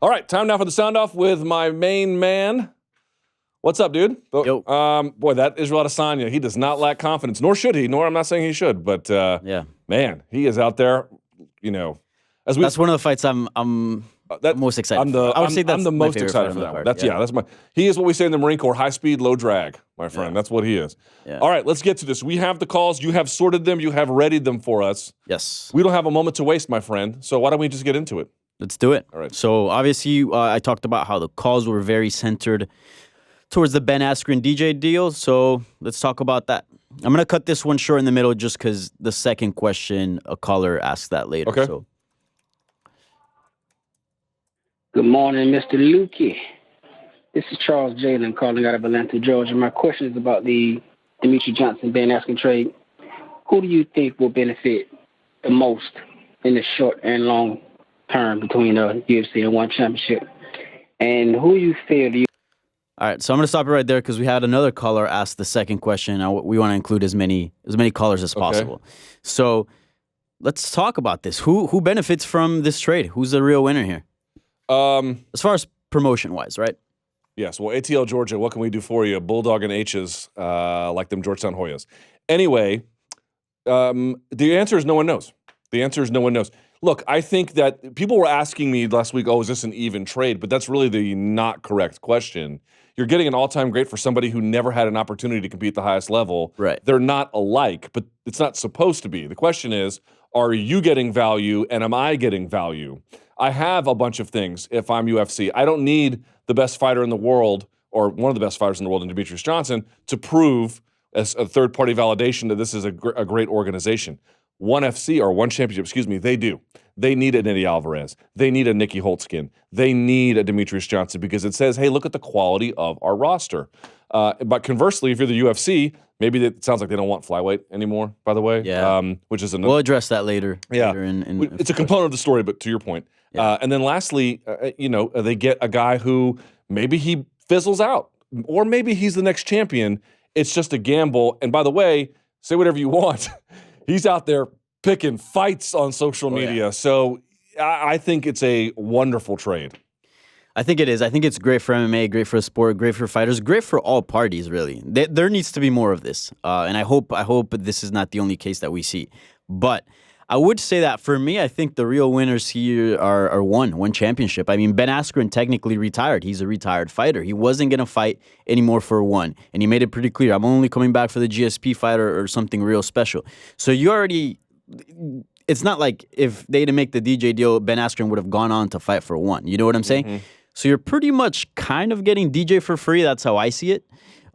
All right, time now for the sound off with my main man. What's up, dude? Yo. Boy, that Israel Adesanya, he does not lack confidence, nor should he, nor I'm not saying he should, but Yeah. man, he is out there, you know. That's one of the fights I'm most excited for. I would say that's I'm the my most favorite excited fight for on that the one. card. That's my. He is what we say in the Marine Corps: high speed, low drag, my friend. That's what he is. Yeah. All right, let's get to this. We have the calls. You have sorted them. You have readied them for us. Yes. We don't have a moment to waste, my friend. So why don't we just get into it? Let's do it. All right. So obviously, I talked about how the calls were very centered towards the Ben Askren DJ deal. So let's talk about that. I'm gonna cut this one short in the middle just because the second question a caller asked that later. Okay. So. Good morning, Mr. Lukey. This is Charles Jalen calling out of Atlanta, Georgia. My question is about the Demetrius Johnson-Ben Askren trade. Who do you think will benefit the most in the short and long term between the UFC and one championship? And who you feel do you... All right, so I'm going to stop it right there because we had another caller ask the second question. We want to include as many callers as possible. So let's talk about this. Who benefits from this trade? Who's the real winner here? As far as promotion-wise, right? Yes. Well, ATL Georgia, what can we do for you? Bulldog and H's, like them Georgetown Hoyas. Anyway, the answer is no one knows. The answer is no one knows. Look, I think that people were asking me last week, oh, is this an even trade? But that's really the not correct question. You're getting an all-time great for somebody who never had an opportunity to compete at the highest level. Right. They're not alike, but it's not supposed to be. The question is, are you getting value and am I getting value? I have a bunch of things if I'm UFC. I don't need the best fighter in the world or one of the best fighters in the world in Demetrius Johnson to prove as a third-party validation that this is a great organization. One FC or one championship, they do. They need a Eddie Alvarez. They need a Nikki Holtzkin. They need a Demetrius Johnson because it says, hey, look at the quality of our roster. But conversely, if you're the UFC, maybe it sounds like they don't want flyweight anymore, by the way. Yeah. Which is We'll address that later. Yeah. Later it's a component of the story, but to your point. Yeah. And then lastly, they get a guy who maybe he fizzles out or maybe he's the next champion. It's just a gamble. And by the way, say whatever you want. He's out there picking fights on social media. Yeah. So I think it's a wonderful trade. I think it is. I think it's great for MMA, great for the sport, great for fighters, great for all parties, really. There needs to be more of this. And I hope this is not the only case that we see. But I would say that for me, I think the real winners here are one championship. I mean, Ben Askren technically retired. He's a retired fighter. He wasn't going to fight anymore for one. And he made it pretty clear, I'm only coming back for the GSP fighter or something real special. So you already... It's not like if they didn't make the DJ deal, Ben Askren would have gone on to fight for one. You know what I'm saying? Mm-hmm. So you're pretty much kind of getting DJ for free. That's how I see it.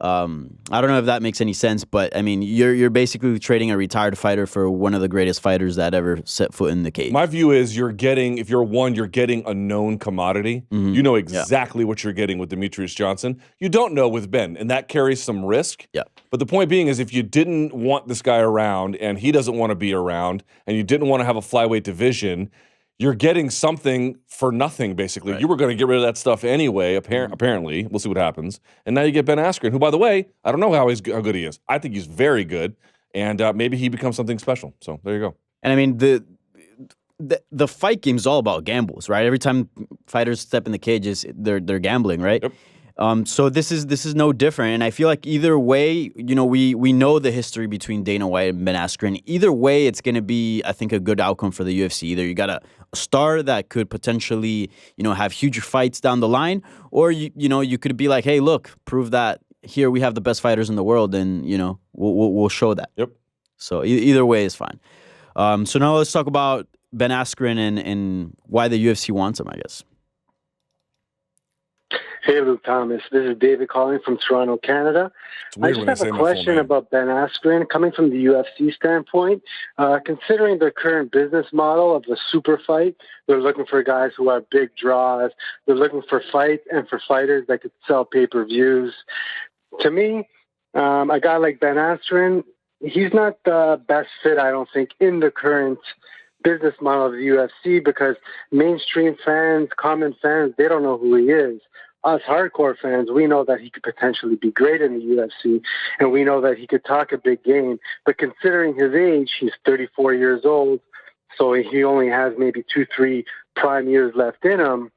I don't know if that makes any sense, but I mean, you're basically trading a retired fighter for one of the greatest fighters that ever set foot in the cage. My view is if you're one, you're getting a known commodity. Mm-hmm. You know exactly what you're getting with Demetrius Johnson. You don't know with Ben, and that carries some risk. Yeah. But the point being is if you didn't want this guy around and he doesn't want to be around and you didn't want to have a flyweight division, you're getting something for nothing, basically. Right. You were going to get rid of that stuff anyway, apparently. We'll see what happens. And now you get Ben Askren, who, by the way, I don't know how good he is. I think he's very good, and maybe he becomes something special. So there you go. And I mean, the fight game is all about gambles, right? Every time fighters step in the cages, they're gambling, right? Yep. So this is no different, and I feel like either way, we know the history between Dana White and Ben Askren. Either way, it's going to be, I think, a good outcome for the UFC. Either you got a star that could potentially, have huge fights down the line, or you could be like, hey, look, prove that here we have the best fighters in the world, and we'll show that. Yep. So either way is fine. So now let's talk about Ben Askren and why the UFC wants him, I guess. Hey, Luke Thomas. This is David calling from Toronto, Canada. I just have a question about Ben Askren coming from the UFC standpoint. Considering their current business model of the super fight, they're looking for guys who are big draws. They're looking for fights and for fighters that could sell pay-per-views. To me, a guy like Ben Askren, he's not the best fit, I don't think, in the current business model of the UFC because mainstream fans, common fans, they don't know who he is. Us hardcore fans, we know that he could potentially be great in the UFC, and we know that he could talk a big game. But considering his age, he's 34 years old, so he only has maybe 2-3 prime years left in him.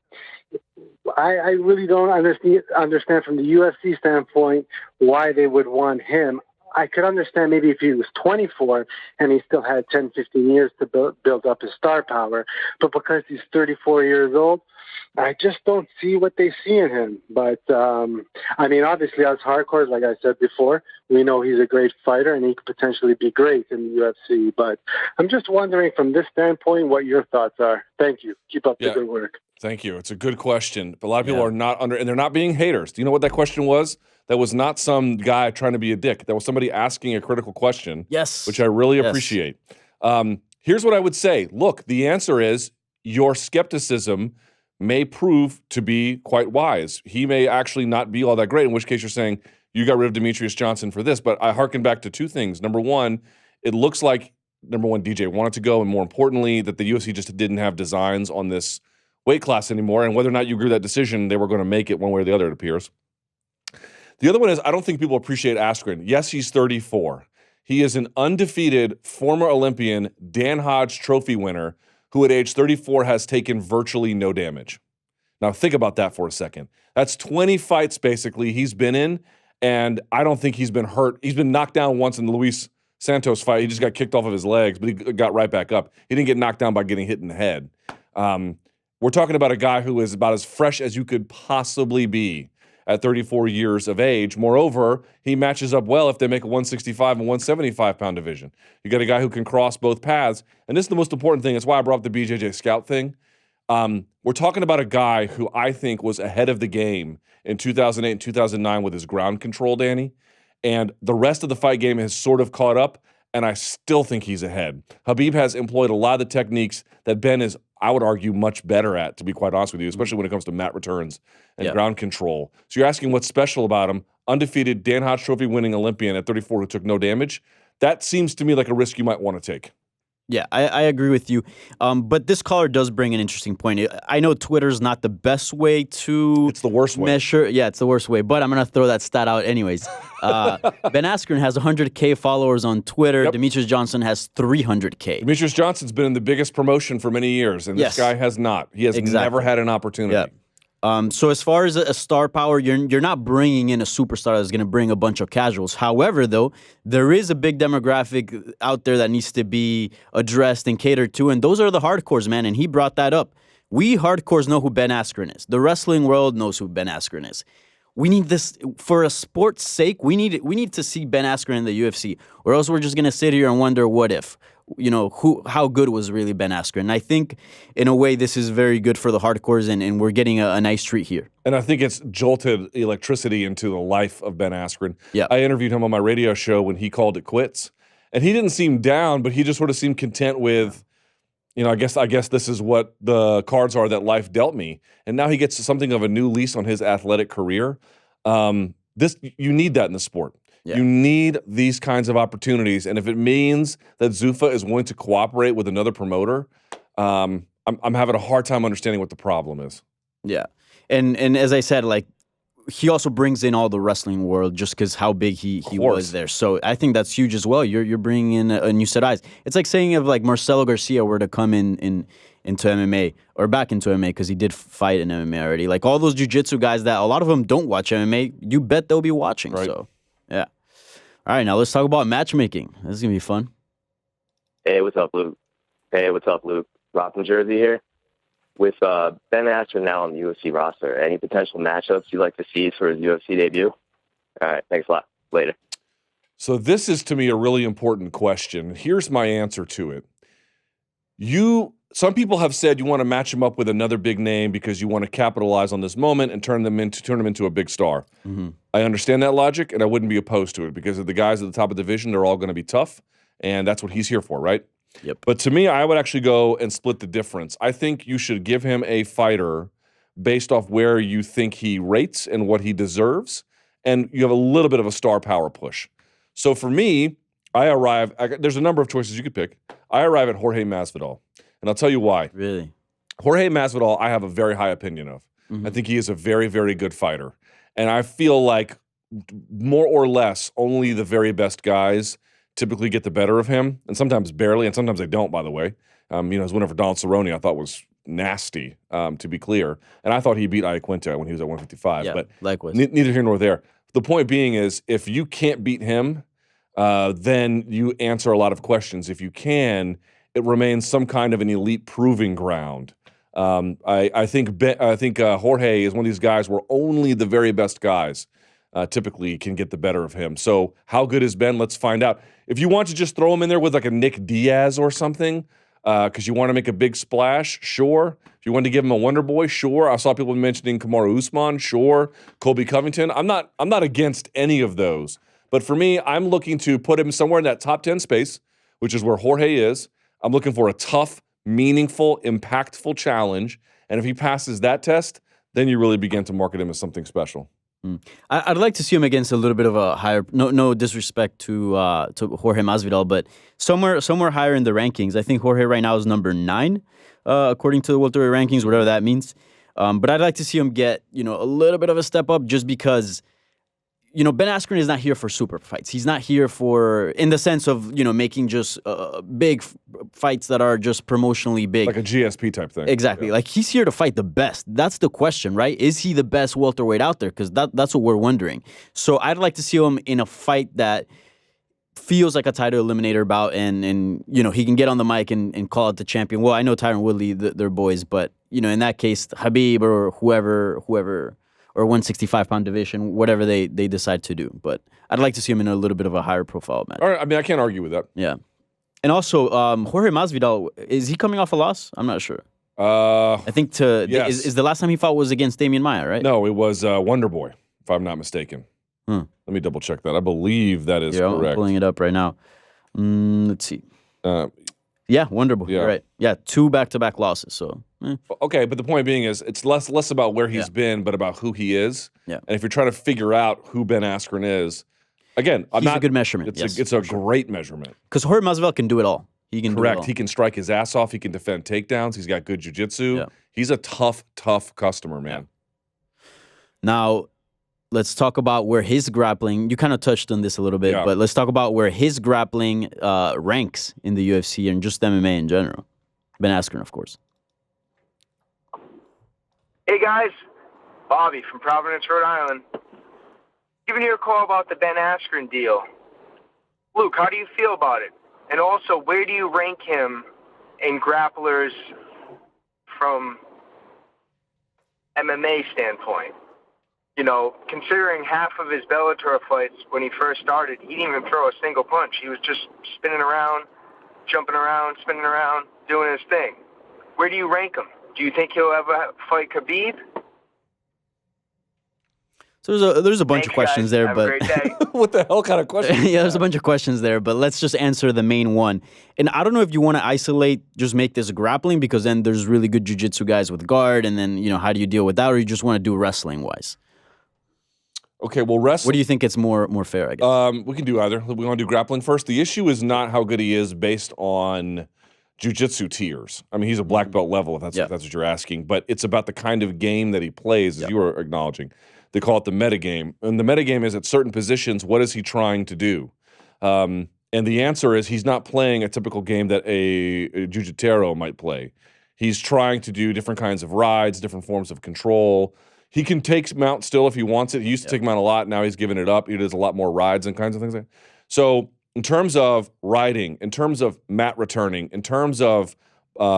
I really don't understand from the UFC standpoint why they would want him. I could understand maybe if he was 24 and he still had 10, 15 years to build up his star power. But because he's 34 years old, I just don't see what they see in him. But, I mean, obviously, as hardcores, like I said before, we know he's a great fighter and he could potentially be great in the UFC. But I'm just wondering from this standpoint what your thoughts are. Thank you. Keep up the good work. Thank you. It's a good question. But a lot of people are not and they're not being haters. Do you know what that question was? That was not some guy trying to be a dick. That was somebody asking a critical question. Yes. Which I really appreciate. Here's what I would say. Look, the answer is your skepticism may prove to be quite wise. He may actually not be all that great, in which case you're saying you got rid of Demetrius Johnson for this. But I hearken back to two things. Number one, it looks like, DJ wanted to go, and more importantly, that the UFC just didn't have designs on this weight class anymore, and whether or not you agree with that decision, they were going to make it one way or the other, it appears. The other one is, I don't think people appreciate Askren. Yes, he's 34. He is an undefeated former Olympian, Dan Hodge trophy winner, who at age 34 has taken virtually no damage. Now, think about that for a second. That's 20 fights, basically, he's been in, and I don't think he's been hurt. He's been knocked down once in the Luis Santos fight. He just got kicked off of his legs, but he got right back up. He didn't get knocked down by getting hit in the head. We're talking about a guy who is about as fresh as you could possibly be at 34 years of age. Moreover, he matches up well if they make a 165 and 175-pound division. You got a guy who can cross both paths. And this is the most important thing. It's why I brought up the BJJ Scout thing. We're talking about a guy who I think was ahead of the game in 2008 and 2009 with his ground control, Danny. And the rest of the fight game has sort of caught up, and I still think he's ahead. Khabib has employed a lot of the techniques that Ben is, I would argue, much better at, to be quite honest with you, especially when it comes to mat returns and ground control. So you're asking what's special about him. Undefeated, Dan Hodge Trophy winning Olympian at 34 who took no damage. That seems to me like a risk you might want to take. Yeah, I agree with you. But this caller does bring an interesting point. I know Twitter's not the best way to... It's the worst way. Measure. Yeah, it's the worst way. But I'm going to throw that stat out anyways. Ben Askren has 100K followers on Twitter. Yep. Demetrius Johnson has 300K. Demetrius Johnson's been in the biggest promotion for many years, and this guy has not. He has never had an opportunity. Yep. So as far as a star power, you're not bringing in a superstar that's going to bring a bunch of casuals. However, though, there is a big demographic out there that needs to be addressed and catered to, and those are the hardcores, man, and he brought that up. We hardcores know who Ben Askren is. The wrestling world knows who Ben Askren is. We need this for a sport's sake. We need to see Ben Askren in the UFC, or else we're just going to sit here and wonder what if. You know, how good was really Ben Askren? And I think, in a way, this is very good for the hardcores, and we're getting a nice treat here. And I think it's jolted electricity into the life of Ben Askren. Yeah. I interviewed him on my radio show when he called it quits. And he didn't seem down, but he just sort of seemed content with, you know, I guess this is what the cards are that life dealt me. And now he gets something of a new lease on his athletic career. You need that in the sport. Yeah. You need these kinds of opportunities, and if it means that Zuffa is willing to cooperate with another promoter, I'm having a hard time understanding what the problem is. Yeah, and as I said, like, he also brings in all the wrestling world just because how big he was there. So I think that's huge as well. You're bringing in a new set of eyes. It's like saying if like Marcelo Garcia were to come into MMA or back into MMA because he did fight in MMA already. Like all those jiu-jitsu guys that a lot of them don't watch MMA, you bet they'll be watching. Right. So yeah. All right, now let's talk about matchmaking. This is going to be fun. Hey, what's up, Luke? Rob from Jersey here. With Ben Askren now on the UFC roster, any potential matchups you'd like to see for his UFC debut? All right, thanks a lot. Later. So this is, to me, a really important question. Here's my answer to it. Some people have said you want to match him up with another big name because you want to capitalize on this moment and turn him into a big star. Mm-hmm. I understand that logic, and I wouldn't be opposed to it because of the guys at the top of the division, they're all going to be tough, and that's what he's here for, right? Yep. But to me, I would actually go and split the difference. I think you should give him a fighter based off where you think he rates and what he deserves, and you have a little bit of a star power push. So for me, there's a number of choices you could pick. I arrive at Jorge Masvidal. And I'll tell you why. Really? Jorge Masvidal, I have a very high opinion of. Mm-hmm. I think he is a very, very good fighter. And I feel like more or less only the very best guys typically get the better of him, and sometimes barely, and sometimes they don't, by the way. His winner for Donald Cerrone I thought was nasty, to be clear. And I thought he beat Iaquinta when he was at 155. Yeah, but likewise. Neither here nor there. The point being is, if you can't beat him, then you answer a lot of questions. If you can, it remains some kind of an elite proving ground. I think Jorge is one of these guys where only the very best guys typically can get the better of him. So how good is Ben? Let's find out. If you want to just throw him in there with like a Nick Diaz or something, because you want to make a big splash, sure. If you want to give him a Wonder Boy, sure. I saw people mentioning Kamaru Usman, sure. Colby Covington. I'm not against any of those. But for me, I'm looking to put him somewhere in that top 10 space, which is where Jorge is. I'm looking for a tough, meaningful, impactful challenge. And if he passes that test, then you really begin to market him as something special. I'd like to see him against a little bit of a higher. No disrespect to Jorge Masvidal, but somewhere higher in the rankings. I think Jorge right now is number 9, according to the welterweight rankings, whatever that means. But I'd like to see him get a little bit of a step up, just because Ben Askren is not here for super fights. He's not here for, in the sense of making just big fights that are just promotionally big, like a GSP type thing. Exactly. Yeah. Like, he's here to fight the best. That's the question, right? Is he the best welterweight out there? Because that's what we're wondering. So I'd like to see him in a fight that feels like a title eliminator bout, and he can get on the mic and call out the champion. Well, I know Tyron Woodley, they're boys, but in that case, Khabib or whoever. Or 165-pound division, whatever they decide to do. But I'd like to see him in a little bit of a higher profile match. All right, I mean, I can't argue with that. Yeah. And also, Jorge Masvidal, is he coming off a loss? I'm not sure. I think yes. is the last time he fought was against Damian Maia, right? No, it was Wonder Boy, if I'm not mistaken. Let me double check that. I believe that is correct. I'm pulling it up right now. Let's see. Yeah, Wonder Boy. Yeah. Right. Yeah, 2 back-to-back losses. So. Okay, but the point being is, it's less about where he's been, but about who he is. Yeah. And if you're trying to figure out who Ben Askren is, again, he's a good measurement. It's a great measurement. Because Jorge Masvidal can do it all. He can Correct. do it all. He can strike his ass off. He can defend takedowns. He's got good jiu-jitsu. Yeah. He's a tough customer, man. Now, let's talk about where his grappling, you kind of touched on this a little bit, but let's talk about where his grappling ranks in the UFC and just MMA in general. Ben Askren, of course. Hey guys, Bobby from Providence, Rhode Island. Giving you a call about the Ben Askren deal. Luke, how do you feel about it? And also, where do you rank him in grapplers from MMA standpoint? Considering half of his Bellator fights when he first started, he didn't even throw a single punch. He was just spinning around, jumping around, spinning around, doing his thing. Where do you rank him? Do you think he'll ever fight Khabib? So there's a bunch of questions there, Have but a great day. What the hell kind of question? yeah, there's a bunch of questions there, but let's just answer the main one. And I don't know if you want to isolate, just make this grappling, because then there's really good jiu-jitsu guys with guard, and then how do you deal with that, or you just want to do wrestling wise? Okay, well, wrestling. What do you think it's more fair? I guess. We can do either. We want to do grappling first. The issue is not how good he is based on jiu-jitsu tiers. I mean, he's a black belt level, if that's what you're asking. But it's about the kind of game that he plays, as you were acknowledging. They call it the metagame. And the metagame is, at certain positions, what is he trying to do? And the answer is, he's not playing a typical game that a jiu-jitero might play. He's trying to do different kinds of rides, different forms of control. He can take mount still if he wants it. He used to take mount a lot. Now he's given it up. He does a lot more rides and kinds of things. So in terms of riding, in terms of mat returning, in terms of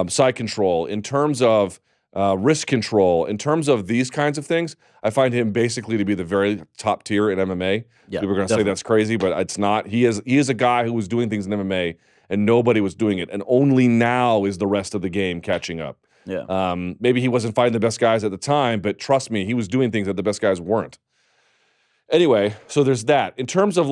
side control, in terms of wrist control, in terms of these kinds of things, I find him basically to be the very top tier in MMA. Yeah, people are going to say that's crazy, but it's not. He is a guy who was doing things in MMA and nobody was doing it. And only now is the rest of the game catching up. Yeah. Maybe he wasn't fighting the best guys at the time, but trust me, he was doing things that the best guys weren't. Anyway, so there's that. In terms of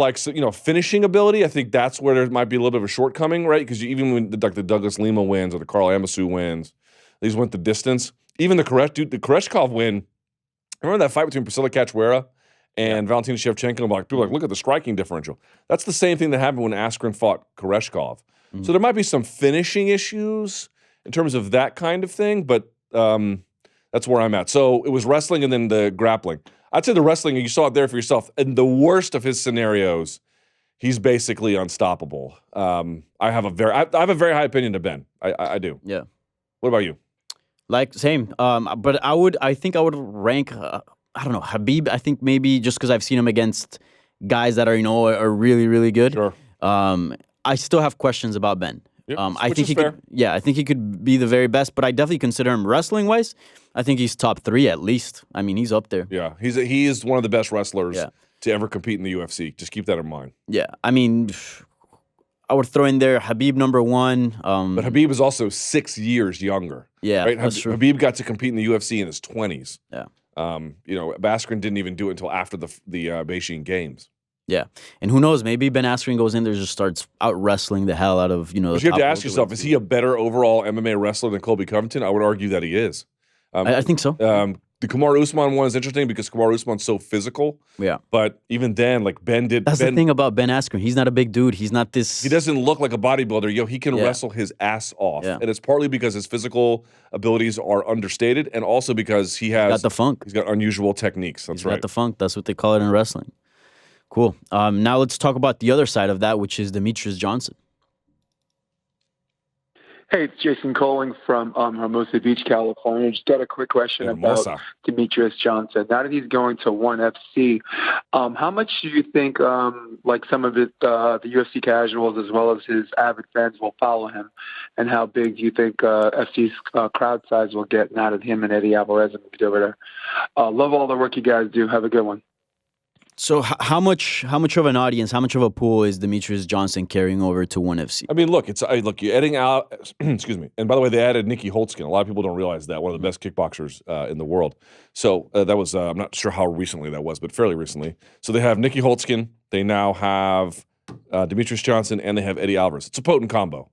finishing ability, I think that's where there might be a little bit of a shortcoming, right? Because even when the Douglas Lima wins or the Carl Amasu wins, these went the distance. Even the Koreshkov win. Remember that fight between Priscilla Cachoeira and Valentina Shevchenko? People are like, look at the striking differential. That's the same thing that happened when Askren fought Koreshkov. Mm-hmm. So there might be some finishing issues in terms of that kind of thing, but that's where I'm at. So it was wrestling and then the grappling. I'd say the wrestling, you saw it there for yourself. In the worst of his scenarios, he's basically unstoppable. I have a very high opinion of Ben. I do. Yeah. What about you? Like same. But I think I would rank. I don't know, Habib. I think maybe just because I've seen him against guys that are really really good. Sure. I still have questions about Ben. Yep, I which think is he fair. could. Yeah, I think he could be the very best. But I definitely consider him wrestling wise. I think he's top 3 at least. I mean, he's up there. Yeah, he is one of the best wrestlers Yeah. to ever compete in the UFC. Just keep that in mind. Yeah, I mean, I would throw in there Habib number 1. But Habib is also 6 years younger. Yeah, right? that's true. Habib got to compete in the UFC in his 20s. Yeah. Askren didn't even do it until after the Beijing Games. Yeah, and who knows? Maybe Ben Askren goes in there, just starts out wrestling the hell out of But you have to ask yourself: is he a better overall MMA wrestler than Colby Covington? I would argue that he is. I think so. The Kamaru Usman one is interesting because Kamaru Usman's so physical. Yeah, but even then, like Ben did. That's the thing about Ben Askren. He's not a big dude. He's not this. He doesn't look like a bodybuilder. He can wrestle his ass off, and it's partly because his physical abilities are understated, and also because he's got the funk. He's got unusual techniques. That's he's right. Got the funk. That's what they call it in wrestling. Cool. Now let's talk about the other side of that, which is Demetrius Johnson. Hey, it's Jason Coling from Hermosa Beach, California. Just got a quick question about Demetrius Johnson. Now that he's going to ONE FC, how much do you think, like some of the UFC casuals as well as his avid fans will follow him? And how big do you think FC's crowd size will get now that him and Eddie Alvarez have moved over there? Love all the work you guys do. Have a good one. So how much of an audience, how much of a pool is Demetrius Johnson carrying over to ONE FC? I mean, look, you're adding out. Excuse me. And by the way, they added Nikki Holtzkin. A lot of people don't realize that, one of the best kickboxers in the world. So that was I'm not sure how recently that was, but fairly recently. So they have Nikki Holtzkin. They now have Demetrius Johnson, and they have Eddie Alvarez. It's a potent combo.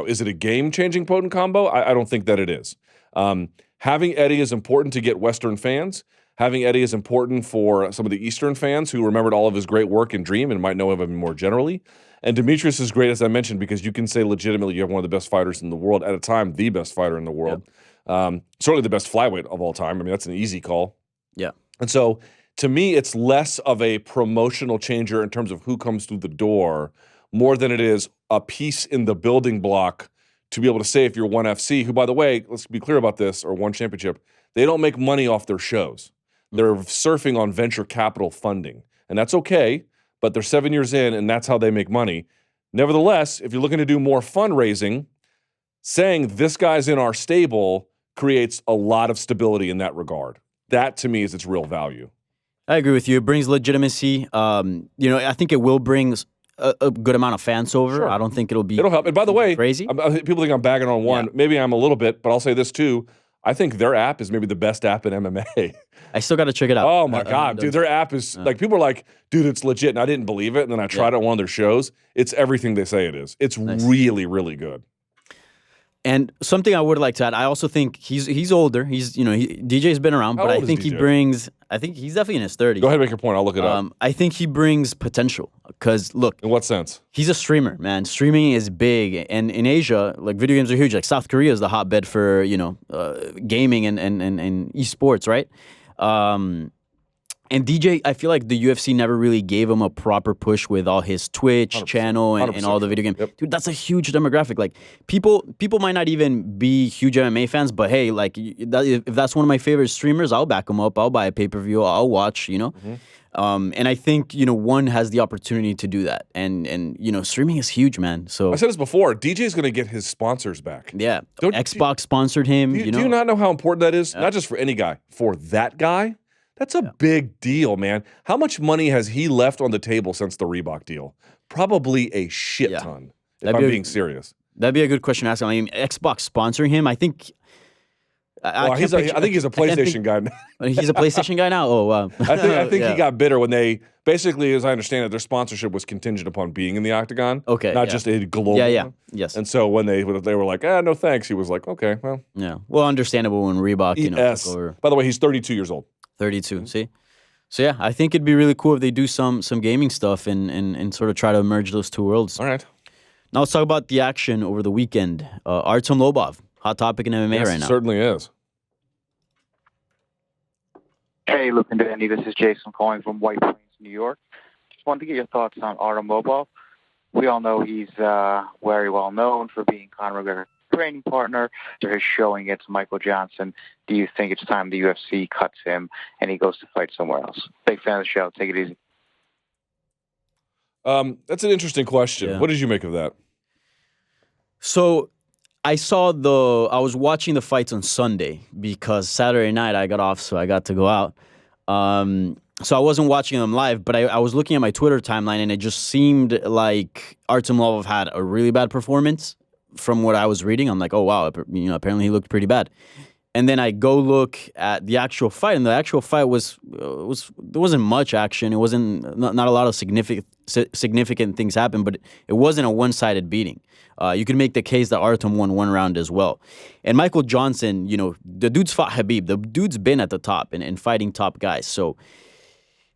Is it a game-changing potent combo? I don't think that it is. Having Eddie is important to get Western fans. Having Eddie is important for some of the Eastern fans who remembered all of his great work in Dream and might know of him more generally. And Demetrius is great, as I mentioned, because you can say legitimately you have one of the best fighters in the world, at a time, the best fighter in the world. Yep. Certainly the best flyweight of all time. I mean, that's an easy call. Yeah. And so, to me, it's less of a promotional changer in terms of who comes through the door, more than it is a piece in the building block to be able to say if you're ONE FC, who, by the way, let's be clear about this, or ONE Championship, they don't make money off their shows. They're surfing on venture capital funding, and that's okay, but they're 7 years in, and that's how they make money. Nevertheless, if you're looking to do more fundraising, saying this guy's in our stable creates a lot of stability in that regard. That, to me, is its real value. I agree with you. It brings legitimacy. I think it will bring a good amount of fans over. Sure. I don't think it'll help. And by the way, crazy. People think I'm bagging on ONE. Yeah. Maybe I'm a little bit, but I'll say this too. I think their app is maybe the best app in MMA. I still got to check it out. Oh my God, dude. Their app is like, people are like, dude, it's legit. And I didn't believe it. And then I tried it on one of their shows. It's everything they say it is. It's really, really good. And something I would like to add, I also think he's older. DJ's been around, but I think he brings. I think he's definitely in his 30s. Go ahead and make your point. I'll look it up. I think he brings potential because look. In what sense? He's a streamer, man. Streaming is big, and in Asia, like video games are huge. Like South Korea is the hotbed for gaming and esports, right? And DJ, I feel like the UFC never really gave him a proper push with all his Twitch channel and all the video game. Yep. Dude, that's a huge demographic. Like people might not even be huge MMA fans, but hey, like if that's one of my favorite streamers, I'll back him up. I'll buy a pay-per-view. I'll watch. Mm-hmm. And I think ONE has the opportunity to do that. And streaming is huge, man. So I said this before. DJ's going to get his sponsors back. Yeah, Xbox sponsored him. Do you not know how important that is? Not just for any guy, for that guy. That's a big deal, man. How much money has he left on the table since the Reebok deal? Probably a shit ton, if I'm being serious. That'd be a good question to ask him. I mean, Xbox sponsoring him, I think... I think he's a PlayStation guy now. He's a PlayStation guy now? Oh, wow. I think he got bitter when they... Basically, as I understand it, their sponsorship was contingent upon being in the octagon. Okay. Not just a global one. Yes. And so when they were like, no thanks, he was like, okay, well... Yeah. Well, understandable when Reebok, took over. By the way, he's 32 years old. 32. See? So yeah, I think it'd be really cool if they do some gaming stuff and sort of try to merge those two worlds. All right. Now let's talk about the action over the weekend. Artem Lobov, hot topic in MMA right now. It certainly is. Hey, Luke and Danny, this is Jason calling from White Plains, New York. Just wanted to get your thoughts on Artem Lobov. We all know he's very well known for being Conor McGregor's training partner to his showing against Michael Johnson? Do you think it's time the UFC cuts him and he goes to fight somewhere else? Big fan of the show. Take it easy. That's an interesting question. Yeah. What did you make of that? So I was watching the fights on Sunday because Saturday night I got off, so I got to go out. So I wasn't watching them live, but I was looking at my Twitter timeline, and it just seemed like Artem Lobov had a really bad performance from what I was reading. I'm like, oh wow, apparently he looked pretty bad. And then I go look at the actual fight, and the actual fight was there wasn't much action. It wasn't not a lot of significant things happened, but it wasn't a one-sided beating. You could make the case that Artem won one round as well. And Michael Johnson, the dude's fought Khabib. The dude's been at the top and fighting top guys. So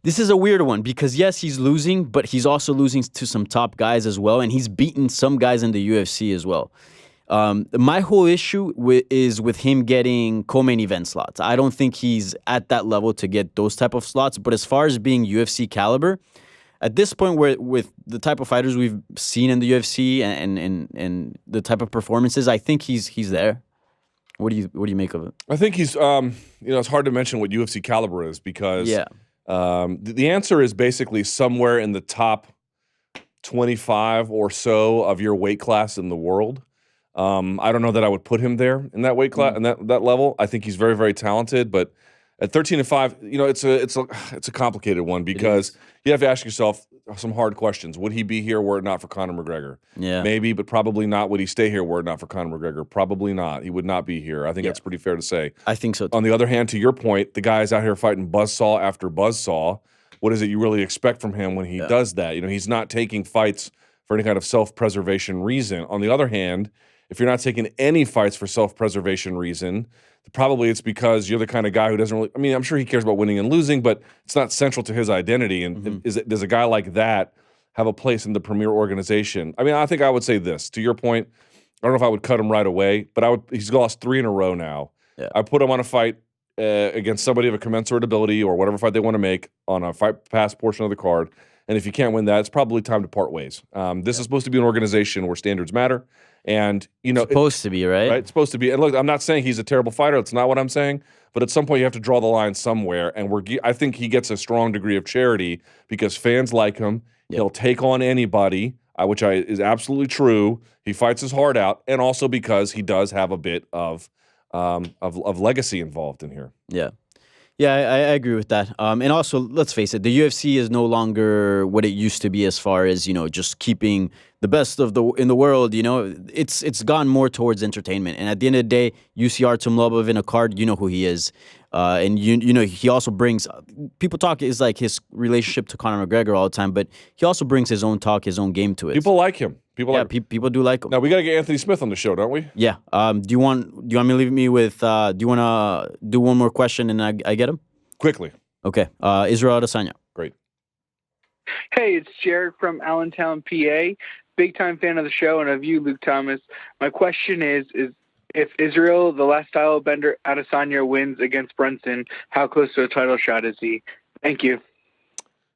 this is a weird one because, yes, he's losing, but he's also losing to some top guys as well, and he's beaten some guys in the UFC as well. My whole issue is with him getting co-main event slots. I don't think he's at that level to get those type of slots, but as far as being UFC caliber, at this point, with the type of fighters we've seen in the UFC and the type of performances, I think he's there. What do you make of it? I think he's it's hard to mention what UFC caliber is because the answer is basically somewhere in the top 25 or so of your weight class in the world. I don't know that I would put him there in that weight class and that level. I think he's very, very talented, but at 13-5, it's a complicated one because you have to ask yourself some hard questions. Would he be here were it not for Conor McGregor? Yeah, maybe, but probably not. Would he stay here were it not for Conor McGregor? Probably not. He would not be here. I think that's pretty fair to say. I think so too. On the other hand, to your point, the guy's out here fighting buzzsaw after buzzsaw. What is it you really expect from him when he does that? He's not taking fights for any kind of self-preservation reason. On the other hand, if you're not taking any fights for self-preservation reason, probably it's because you're the kind of guy who doesn't really. I mean, I'm sure he cares about winning and losing, but it's not central to his identity. And does a guy like that have a place in the premier organization? I mean, I think I would say this. To your point, I don't know if I would cut him right away, but he's lost 3 in a row now. Yeah. I put him on a fight against somebody of a commensurate ability or whatever fight they want to make on a fight pass portion of the card. And if you can't win that, it's probably time to part ways. This is supposed to be an organization where standards matter. And, supposed to be, right? Right? It's supposed to be. And look, I'm not saying he's a terrible fighter. That's not what I'm saying. But at some point, you have to draw the line somewhere. And I think he gets a strong degree of charity because fans like him. Yep. He'll take on anybody, which is absolutely true. He fights his heart out. And also because he does have a bit of legacy involved in here. Yeah. Yeah, I agree with that. And also, let's face it, the UFC is no longer what it used to be as far as, just keeping the best in the world. It's gone more towards entertainment. And at the end of the day, you see Artem Lobov in a card, you know who he is. And he also brings people talk is like his relationship to Conor McGregor all the time, but he also brings his own talk, his own game to it. People like him. People do like him. Now we got to get Anthony Smith on the show, don't we? Yeah. Do you want me to leave me with? Do you want to do one more question and I get him quickly? Okay. Israel Adesanya. Great. Hey, it's Jared from Allentown, PA. Big time fan of the show and of you, Luke Thomas. My question is if Israel, the last style bender, Adesanya wins against Brunson, how close to a title shot is he? Thank you.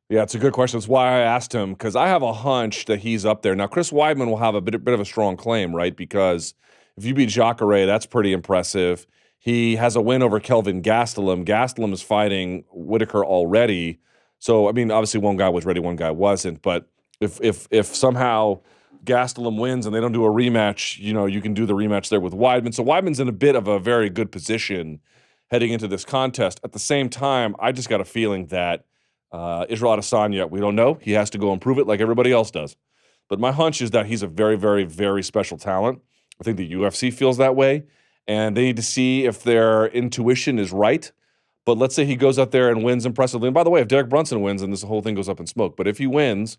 Yeah, it's a good question. That's why I asked him, because I have a hunch that he's up there. Now, Chris Weidman will have a bit of a strong claim, right? Because if you beat Jacare, that's pretty impressive. He has a win over Kelvin Gastelum. Gastelum is fighting Whitaker already. So, I mean, obviously one guy was ready, one guy wasn't. But if somehow Gastelum wins and they don't do a rematch, you can do the rematch there with Weidman. So Weidman's in a bit of a very good position heading into this contest. At the same time, I just got a feeling that Israel Adesanya, we don't know. He has to go and prove it like everybody else does. But my hunch is that he's a very, very, very special talent. I think the UFC feels that way. And they need to see if their intuition is right. But let's say he goes out there and wins impressively. And by the way, if Derek Brunson wins, then this whole thing goes up in smoke. But if he wins,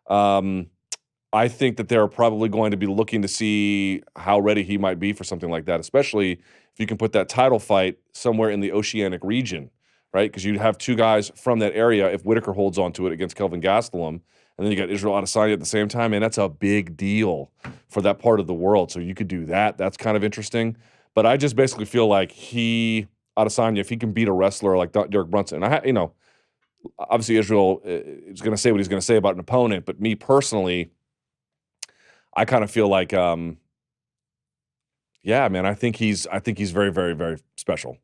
I think that they're probably going to be looking to see how ready he might be for something like that, especially if you can put that title fight somewhere in the Oceanic region, right? Because you'd have 2 guys from that area if Whitaker holds on to it against Kelvin Gastelum. And then you got Israel Adesanya at the same time, and that's a big deal for that part of the world. So you could do that. That's kind of interesting. But I just basically feel like Adesanya, if he can beat a wrestler like Derek Brunson, obviously Israel is going to say what he's going to say about an opponent, but me personally, I kind of feel like yeah, man, I think he's very, very, very special.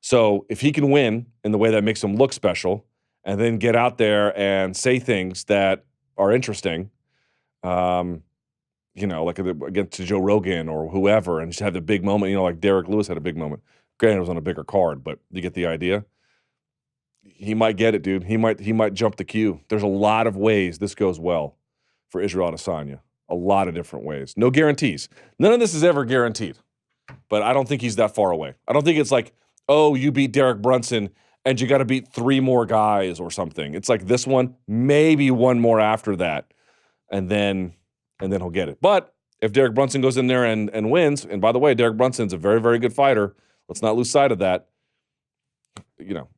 So if he can win in the way that makes him look special, and then get out there and say things that are interesting, like against Joe Rogan or whoever, and just have the big moment, like Derek Lewis had a big moment. Granted, it was on a bigger card, but you get the idea. He might get it, dude. He might jump the queue. There's a lot of ways this goes well for Israel Adesanya. A lot of different ways. No guarantees. None of this is ever guaranteed. But I don't think he's that far away. I don't think it's like, oh, you beat Derek Brunson and you got to beat 3 more guys or something. It's like this one, maybe 1 more after that, and then he'll get it. But if Derek Brunson goes in there and wins, and by the way, Derek Brunson's a very, very good fighter. Let's not lose sight of that.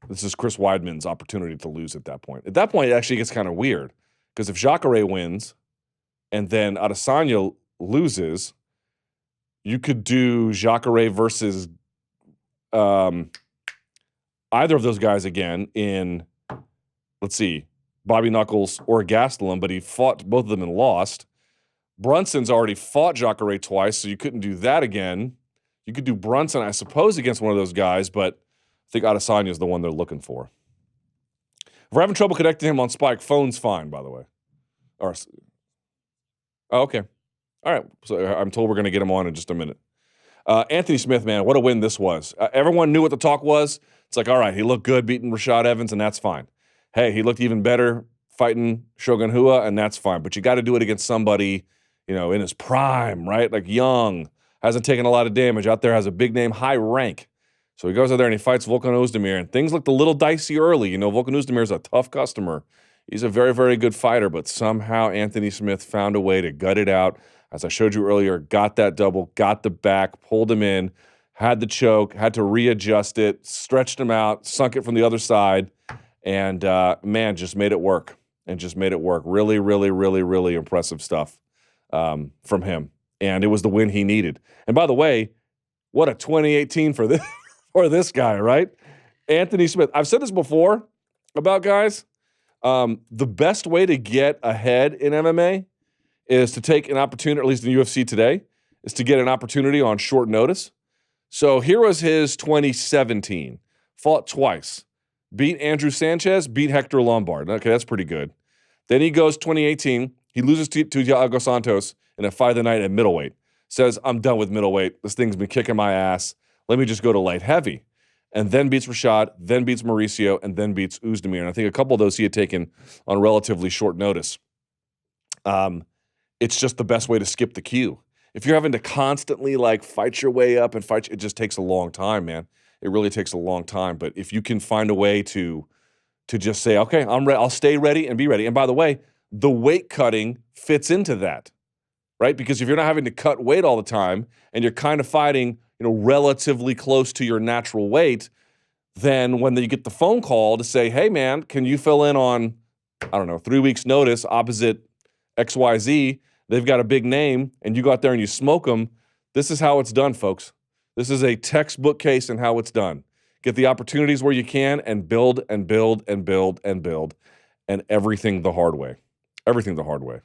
This is Chris Weidman's opportunity to lose at that point. At that point, it actually gets kind of weird because if Jacare wins and then Adesanya loses, you could do Jacare versus either of those guys again in, let's see, Bobby Knuckles or Gastelum, but he fought both of them and lost. Brunson's already fought Jacare twice, so you couldn't do that again. You could do Brunson, I suppose, against one of those guys, but I think Adesanya is the one they're looking for. If we're having trouble connecting him on Spike, phone's fine, by the way. Okay. All right. So I'm told we're going to get him on in just a minute. Anthony Smith, man, what a win this was. Everyone knew what the talk was. It's like, all right, he looked good beating Rashad Evans, and that's fine. Hey, he looked even better fighting Shogun Rua, and that's fine. But you got to do it against somebody, in his prime, right? Like young, hasn't taken a lot of damage, out there has a big name, high rank. So he goes out there and he fights Volkan Ozdemir, and things looked a little dicey early. Volkan Ozdemir is a tough customer. He's a very, very good fighter, but somehow Anthony Smith found a way to gut it out. As I showed you earlier, got that double, got the back, pulled him in, had the choke, had to readjust it, stretched him out, sunk it from the other side, and just made it work. Really, really, really, really impressive stuff from him. And it was the win he needed. And by the way, what a 2018 for this for this guy, right? Anthony Smith. I've said this before about guys. The best way to get ahead in MMA is to take an opportunity, at least in UFC today, is to get an opportunity on short notice. So here was his 2017. Fought twice. Beat Andrew Sanchez, beat Hector Lombard. Okay, that's pretty good. Then he goes 2018. He loses to Thiago Santos in a fight of the night at middleweight. Says, I'm done with middleweight. This thing's been kicking my ass. Let me just go to light heavy. And then beats Rashad, then beats Mauricio, and then beats Ozdemir. And I think a couple of those he had taken on relatively short notice. It's just the best way to skip the queue. If you're having to constantly fight your way up and fight, it just takes a long time, man. It really takes a long time. But if you can find a way to just say, okay, I'll stay ready and be ready. And by the way, the weight cutting fits into that, right? Because if you're not having to cut weight all the time and you're kind of fighting, relatively close to your natural weight, then when you get the phone call to say, hey, man, can you fill in on, 3 weeks notice opposite XYZ, they've got a big name, and you go out there and you smoke them, this is how it's done, folks. This is a textbook case in how it's done. Get the opportunities where you can and build and build and build and build, and everything the hard way. Everything the hard way.